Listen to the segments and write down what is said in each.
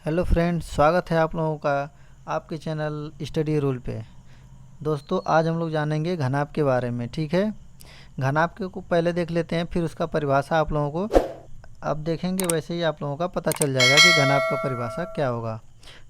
Hello friends, स्वागत है आप लोगों का आपके चैनल स्टडी रूल पे। दोस्तों, आज हम लोग जानेंगे घनाभ के बारे में। ठीक है, घनाभ के को पहले देख लेते हैं, फिर उसका परिभाषा आप लोगों को अब देखेंगे, वैसे ही आप लोगों का पता चल जाएगा कि घनाभ का परिभाषा क्या होगा।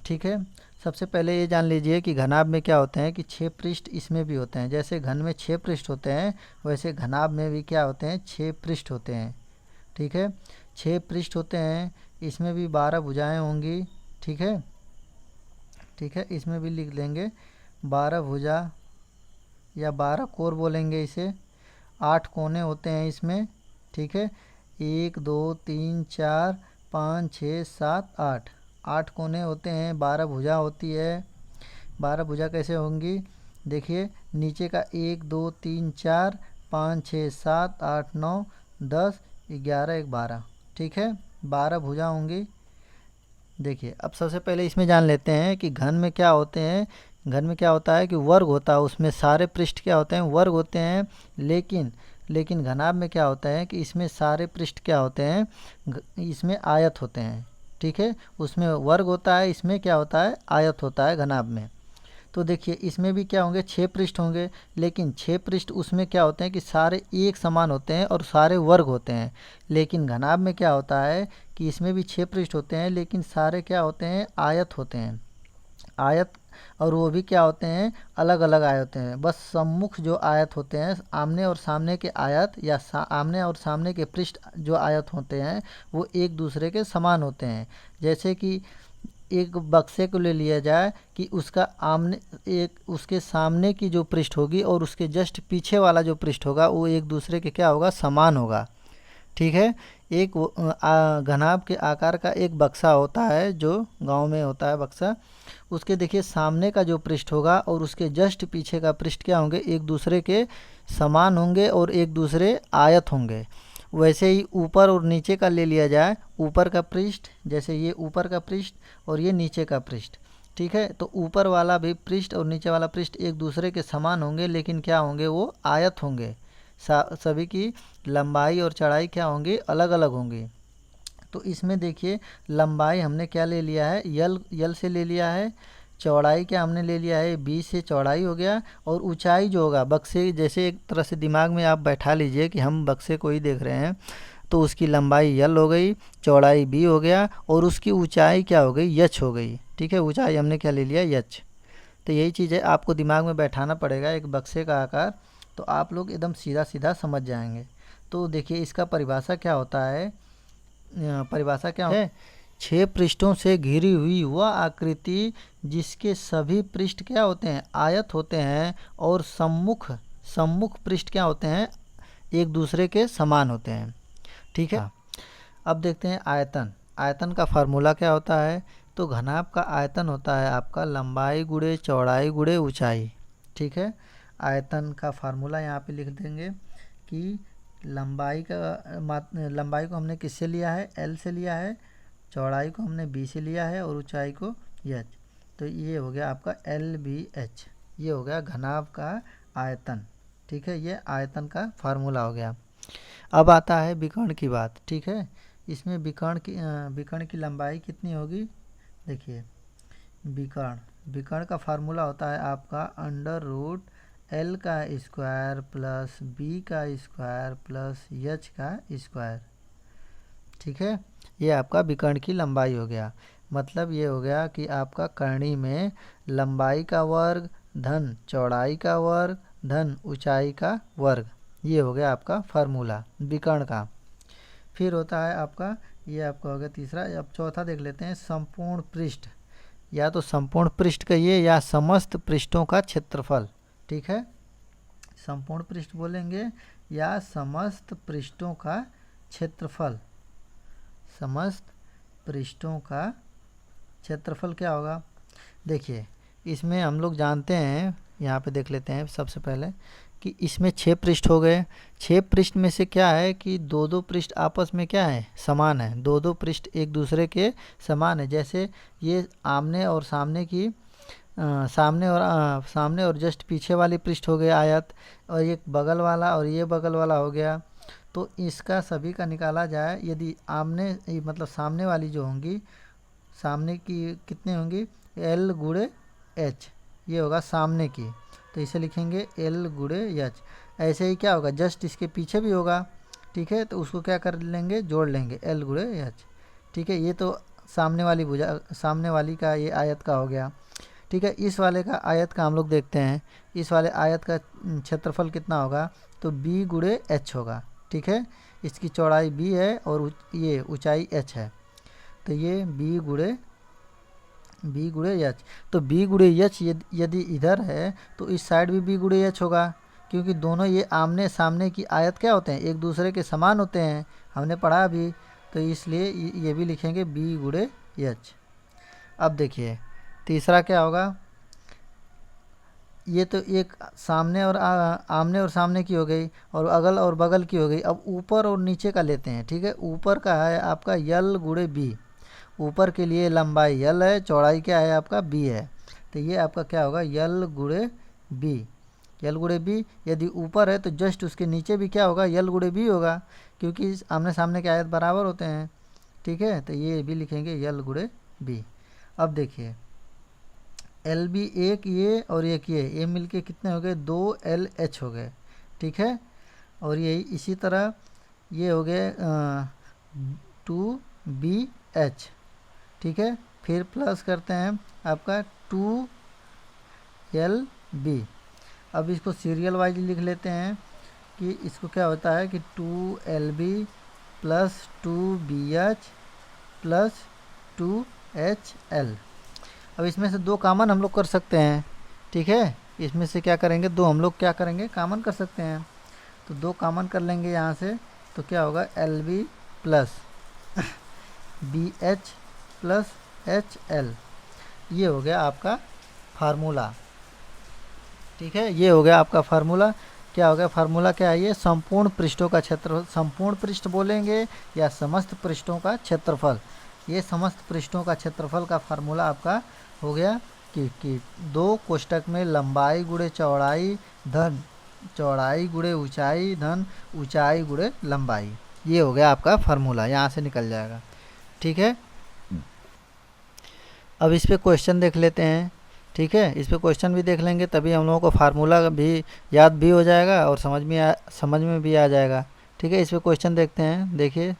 ठीक है, सबसे पहले ये जान लीजिए कि घनाभ में क्या होते हैं कि 6 पृष्ठ इसमें भी होते हैं। जैसे घन में 6 पृष्ठ होते हैं, वैसे घनाभ में भी क्या होते हैं, 6 पृष्ठ होते हैं। ठीक है, 6 पृष्ठ होते हैं, इसमें भी 12 भुजाएं होंगी। ठीक है, ठीक है, इसमें भी लिख लेंगे 12 भुजा या 12 कोर बोलेंगे इसे। 8 कोने होते हैं इसमें। ठीक है, 1 2 3 4 5 6 7 8 8 कोने होते हैं, 12 भुजा होती है। 12 भुजा कैसे होंगी, देखिए नीचे का 1 2 3 4 5 6 7 8 9 10 11 1 12। ठीक है, 12 भुजा होंगी। देखिए, अब सबसे पहले इसमें जान लेते हैं कि घन में क्या होते हैं। घन में क्या होता है कि वर्ग होता है, उसमें सारे पृष्ठ क्या होते हैं, वर्ग होते हैं। लेकिन लेकिन घनाभ में क्या होता है कि इसमें सारे पृष्ठ क्या होते हैं, इसमें आयत होते हैं। ठीक है, उसमें वर्ग होता है, इसमें क्या होता है, आयत होता है घनाभ में। तो देखिए, इसमें भी क्या होंगे, 6 पृष्ठ होंगे। लेकिन 6 पृष्ठ उसमें क्या होते हैं कि सारे एक समान होते हैं और सारे वर्ग होते हैं। लेकिन घनाभ में क्या होता है कि इसमें भी 6 पृष्ठ होते हैं, लेकिन सारे क्या होते हैं, आयत होते हैं। आयत, और वो भी क्या होते हैं, अलग अलग आयत होते हैं। बस सम्मुख जो आयत होते हैं, आमने और सामने के आयत या आमने और सामने के पृष्ठ जो आयत होते हैं, वो एक दूसरे के समान होते हैं। जैसे कि एक बक्से को ले लिया जाए कि उसका आमने, एक उसके सामने की जो पृष्ठ होगी और उसके जस्ट पीछे वाला जो पृष्ठ होगा, वो एक दूसरे के क्या होगा, समान होगा। ठीक है, एक घनाभ के आकार का एक बक्सा होता है, जो गांव में होता है बक्सा। उसके देखिए सामने का जो पृष्ठ होगा और उसके जस्ट पीछे का पृष्ठ क्या होंगे, एक दूसरे के समान होंगे और एक दूसरे आयत होंगे। वैसे ही ऊपर और नीचे का ले लिया जाए, ऊपर का पृष्ठ, जैसे ये ऊपर का पृष्ठ और ये नीचे का पृष्ठ। ठीक है, तो ऊपर वाला भी पृष्ठ और नीचे वाला पृष्ठ एक दूसरे के समान होंगे, लेकिन क्या होंगे, वो आयत होंगे। सभी की लंबाई और चौड़ाई क्या होंगी, अलग अलग होंगी। तो इसमें देखिए, लंबाई हमने क्या ले लिया है, यल से ले लिया है। चौड़ाई क्या हमने ले लिया है, 20 से चौड़ाई हो गया। और ऊंचाई जो होगा, बक्से जैसे एक तरह से दिमाग में आप बैठा लीजिए कि हम बक्से को ही देख रहे हैं, तो उसकी लंबाई यल हो गई, चौड़ाई बी हो गया, और उसकी ऊंचाई क्या हो गई, यच हो गई। ठीक है, ऊंचाई हमने क्या ले लिया, यच। तो यही चीज़ है, आपको दिमाग में बैठाना पड़ेगा एक बक्से का आकार, तो आप लोग एकदम सीधा सीधा समझ जाएंगे। तो देखिए, इसका परिभाषा क्या होता है, परिभाषा क्या है, 6 पृष्ठों से घिरी हुई वह आकृति जिसके सभी पृष्ठ क्या होते हैं, आयत होते हैं, और सम्मुख सम्मुख पृष्ठ क्या होते हैं, एक दूसरे के समान होते हैं। ठीक है, अब देखते हैं आयतन। आयतन का फार्मूला क्या होता है, तो घनाभ का आयतन होता है आपका लंबाई गुणे चौड़ाई गुणे ऊंचाई। ठीक है, आयतन का फार्मूला यहाँ पे लिख देंगे कि लंबाई को हमने किससे लिया है, एल से लिया है। चौड़ाई को हमने बी से लिया है और ऊंचाई को एच। तो ये हो गया आपका एल बी एच, ये हो गया घनाभ का आयतन। ठीक है, ये आयतन का फार्मूला हो गया। अब आता है विकर्ण की बात। ठीक है, इसमें विकर्ण की लंबाई कितनी होगी, देखिए विकर्ण का फार्मूला होता है आपका अंडर रूट एल का स्क्वायर प्लस बी का स्क्वायर प्लस एच का स्क्वायर। ठीक है, ये आपका विकर्ण की लंबाई हो गया। मतलब ये हो गया कि आपका कर्णी में लंबाई का वर्ग धन चौड़ाई का वर्ग धन ऊंचाई का वर्ग, ये हो गया आपका फार्मूला विकर्ण का। फिर होता है आपका, ये आपका हो गया तीसरा। अब चौथा देख लेते हैं, संपूर्ण पृष्ठ। या तो संपूर्ण पृष्ठ कहिए या समस्त पृष्ठों का क्षेत्रफल। ठीक है, संपूर्ण पृष्ठ बोलेंगे या समस्त पृष्ठों का क्षेत्रफल। समस्त पृष्ठों का क्षेत्रफल क्या होगा, देखिए इसमें हम लोग जानते हैं, यहाँ पे देख लेते हैं सबसे पहले कि इसमें 6 पृष्ठ हो गए। 6 पृष्ठ में से क्या है कि दो दो पृष्ठ आपस में क्या है, समान है। दो दो पृष्ठ एक दूसरे के समान है। जैसे ये आमने और सामने की सामने और जस्ट पीछे वाली पृष्ठ हो गए आयत, और एक बगल वाला और ये बगल वाला हो गया। तो इसका सभी का निकाला जाए, यदि आमने मतलब सामने वाली जो होंगी, सामने की कितनी होंगी, एल गुणे एच, ये होगा सामने की, तो इसे लिखेंगे एल गुणे एच। ऐसे ही क्या होगा, जस्ट इसके पीछे भी होगा, ठीक है, तो उसको क्या कर लेंगे, जोड़ लेंगे, एल गुणे एच, ठीक है। ये तो सामने वाली भुजा, सामने वाली का ये आयत का हो गया, ठीक है। इस वाले का आयत का हम लोग देखते हैं, इस वाले आयत का क्षेत्रफल कितना होगा, तो बी गुणे एच होगा, ठीक है। इसकी चौड़ाई बी है और ये ऊंचाई एच है, तो ये बी गुणे एच। तो बी गुणे एच यदि इधर है तो इस साइड भी बी गुणे एच होगा, क्योंकि दोनों ये आमने सामने की आयत क्या होते हैं, एक दूसरे के समान होते हैं, हमने पढ़ा अभी, तो इसलिए ये भी लिखेंगे बी गुणे एच। अब देखिए तीसरा क्या होगा, ये तो एक सामने और आमने और सामने की हो गई, और अगल और बगल की हो गई। अब ऊपर और नीचे का लेते हैं, ठीक है। ऊपर का है आपका यल गुणे बी, ऊपर के लिए लंबाई यल है, चौड़ाई क्या है आपका बी है, तो ये आपका क्या होगा, यल गुणे बी, यल गुणे बी। यदि ऊपर है तो जस्ट उसके नीचे भी क्या होगा, यल गुणे बी होगा, क्योंकि आमने सामने के आयत बराबर होते हैं, ठीक है। तो ये भी लिखेंगे यल गुणे बी। अब देखिए एल बी एक ये और एक ये मिलके कितने हो गए, 2LH हो गए, ठीक है। और ये इसी तरह ये हो गए 2BH, ठीक है। फिर प्लस करते हैं आपका 2LB। अब इसको सीरियल वाइज लिख लेते हैं कि इसको क्या होता है कि 2LB plus 2BH plus 2HL। अब इसमें से दो कामन हम लोग कर सकते हैं, ठीक है। इसमें से क्या करेंगे, दो हम लोग क्या करेंगे, कामन कर सकते हैं, तो दो कामन कर लेंगे यहाँ से, तो क्या होगा, LB plus BH plus HL, ये हो गया आपका फार्मूला, ठीक है। ये हो गया आपका फार्मूला। क्या हो गया, फार्मूला क्या है, ये संपूर्ण पृष्ठों का क्षेत्रफल, संपूर्ण पृष्ठ बोलेंगे या समस्त पृष्ठों का क्षेत्रफल, ये समस्त पृष्ठों का क्षेत्रफल का फार्मूला आपका हो गया कि दो कोष्टक में लंबाई गुणे चौड़ाई धन चौड़ाई गुणे ऊंचाई धन ऊंचाई गुणे लंबाई, ये हो गया आपका फार्मूला, यहाँ से निकल जाएगा, ठीक है। अब इस पे क्वेश्चन देख लेते हैं, ठीक है। इस पे क्वेश्चन भी देख लेंगे, तभी हम लोगों को फार्मूला भी याद भी हो जाएगा और समझ में भी आ जाएगा, ठीक है। इस पे क्वेश्चन देखते हैं,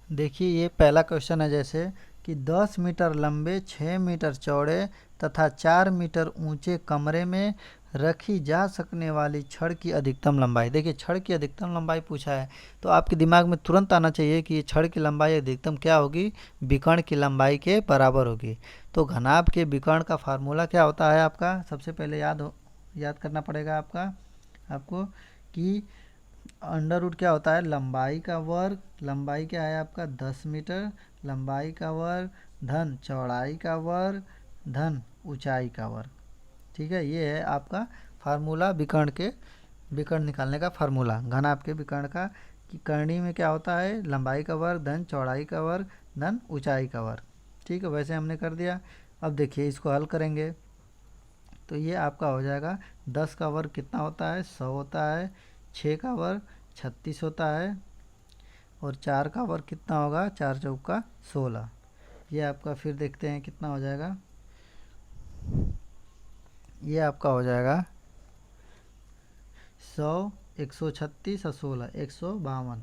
देखिए ये पहला क्वेश्चन है, जैसे कि 10 मीटर लंबे 6 मीटर चौड़े तथा 4 मीटर ऊंचे कमरे में रखी जा सकने वाली छड़ की अधिकतम लंबाई। देखिए छड़ की अधिकतम लंबाई पूछा है, तो आपके दिमाग में तुरंत आना चाहिए कि ये छड़ की लंबाई अधिकतम क्या होगी, विकर्ण की लंबाई के बराबर होगी। तो घनाभ के विकर्ण का फार्मूला क्या होता है आपका, सबसे पहले याद करना पड़ेगा आपको कि अंडर रूट क्या होता है, लंबाई का वर्ग, लंबाई क्या है आपका 10 मीटर, लंबाई का वर्ग धन चौड़ाई का वर्ग धन ऊंचाई का वर्ग, ठीक है। ये है आपका फार्मूला विकर्ण निकालने का फार्मूला घनाभ के विकर्ण का, कि करनी में क्या होता है, लंबाई का वर्ग धन चौड़ाई का वर्ग धन ऊंचाई का वर्ग, ठीक है। वैसे हमने कर दिया। अब देखिए इसको हल करेंगे, तो ये आपका हो जाएगा 10 का वर्ग कितना होता है, 100 होता है, 6 का वर्ग 36 होता है, और 4 का वर्ग कितना होगा, 4 चौका 16। ये आपका फिर देखते हैं कितना हो जाएगा, ये आपका हो जाएगा 100 136 और 16 152,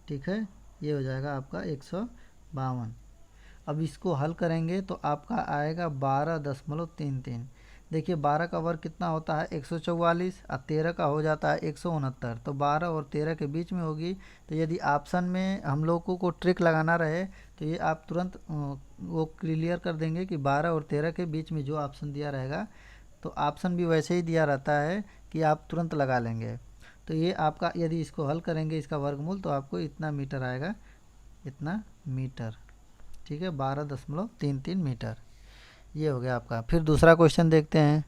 ठीक है। ये हो जाएगा आपका 152। अब इसको हल करेंगे तो आपका आएगा 12.33। देखिए 12 का वर्ग कितना होता है 144, और 13 का हो जाता है 169, तो 12 और 13 के बीच में होगी। तो यदि ऑप्शन में हम लोगों को ट्रिक लगाना रहे तो ये आप तुरंत वो क्लियर कर देंगे कि 12 और 13 के बीच में जो ऑप्शन दिया रहेगा, तो ऑप्शन भी वैसे ही दिया रहता है कि आप तुरंत लगा लेंगे। तो ये आपका यदि इसको हल करेंगे इसका वर्गमूल, तो आपको इतना मीटर आएगा, इतना मीटर, ठीक है, 12.33 मीटर। ये हो गया आपका। फिर दूसरा क्वेश्चन देखते हैं।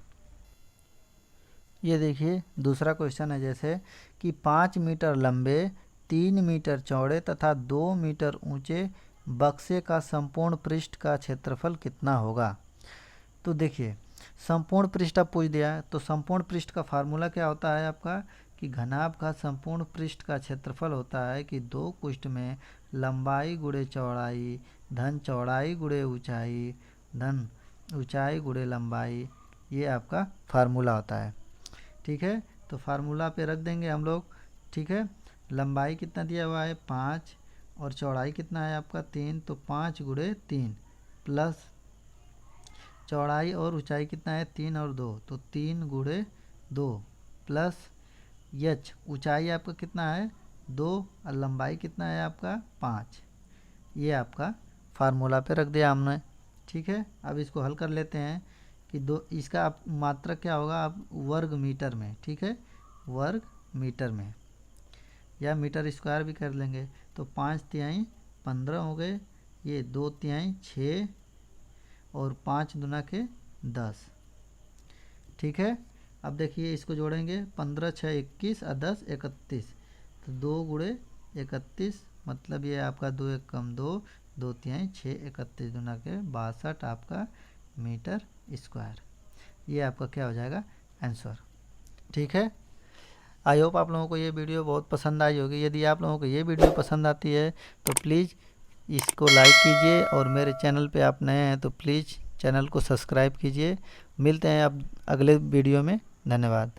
ये देखिए दूसरा क्वेश्चन है, जैसे कि 5 मीटर लंबे 3 मीटर चौड़े तथा 2 मीटर ऊंचे बक्से का संपूर्ण पृष्ठ का क्षेत्रफल कितना होगा। तो देखिए संपूर्ण पृष्ठ अब पूछ दिया है, तो संपूर्ण पृष्ठ का फार्मूला क्या होता है आपका, कि घनाभ का संपूर्ण पृष्ठ का क्षेत्रफल होता है कि दो पृष्ठ में लंबाई गुणे चौड़ाई धन चौड़ाई गुणे ऊंचाई धन ऊंचाई गुणे लंबाई, ये आपका फार्मूला होता है। ठीक है, तो फार्मूला पे रख देंगे हम लोग। ठीक है, लंबाई कितना दिया हुआ है 5 और चौड़ाई कितना है आपका 3, तो 5 गुणे 3 प्लस चौड़ाई और ऊंचाई कितना है 3 और 2, तो 3 गुणे 2 प्लस यच ऊंचाई आपका कितना है 2 और लंबाई कितना है आपका 5, ये आपका फार्मूला पे रख दिया हमने। ठीक है, अब इसको हल कर लेते हैं कि दो इसका आप मात्रक क्या होगा आप वर्ग मीटर में। ठीक है, वर्ग मीटर में या मीटर स्क्वायर भी कर लेंगे। तो 5 तिहाई 15 हो गए, ये 2 तिहाई 6 और 5 दूना के 10। ठीक है, अब देखिए इसको जोड़ेंगे 15 6 21 और 10 31, तो 2 गुणे 31 मतलब ये आपका 2 एक कम 2, 2 तिहाई 6 31 दूना के 62 आपका मीटर स्क्वायर, ये आपका क्या हो जाएगा आंसर। ठीक है, आई होप आप लोगों को ये वीडियो बहुत पसंद आई होगी। यदि आप लोगों को ये वीडियो पसंद आती है तो प्लीज़ इसको लाइक कीजिए और मेरे चैनल पे आप नए हैं तो प्लीज़ चैनल को सब्सक्राइब कीजिए। मिलते हैं अब अगले वीडियो में, धन्यवाद।